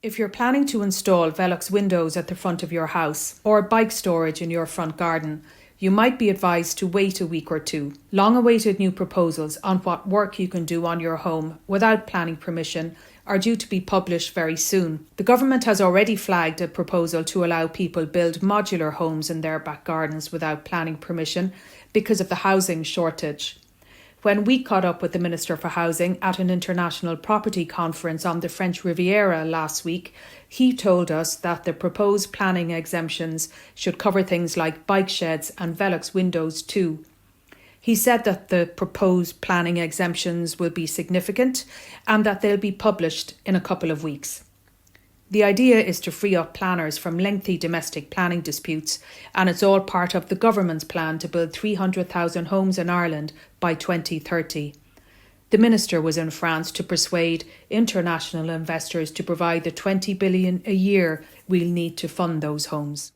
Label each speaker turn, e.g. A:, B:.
A: If you're planning to install Velux windows at the front of your house or bike storage in your front garden, you might be advised to wait a week or two. Long-awaited new proposals on what work you can do on your home without planning permission are due to be published very soon. The government has already flagged a proposal to allow people build modular homes in their back gardens without planning permission because of the housing shortage. When we caught up with the Minister for Housing at an international property conference on the French Riviera last week, he told us that the proposed planning exemptions should cover things like bike sheds and Velux windows too. He said that the proposed planning exemptions will be significant and that they'll be published in a couple of weeks. The idea is to free up planners from lengthy domestic planning disputes, and it's all part of the government's plan to build 300,000 homes in Ireland by 2030. The minister was in France to persuade international investors to provide the 20 billion a year we'll need to fund those homes.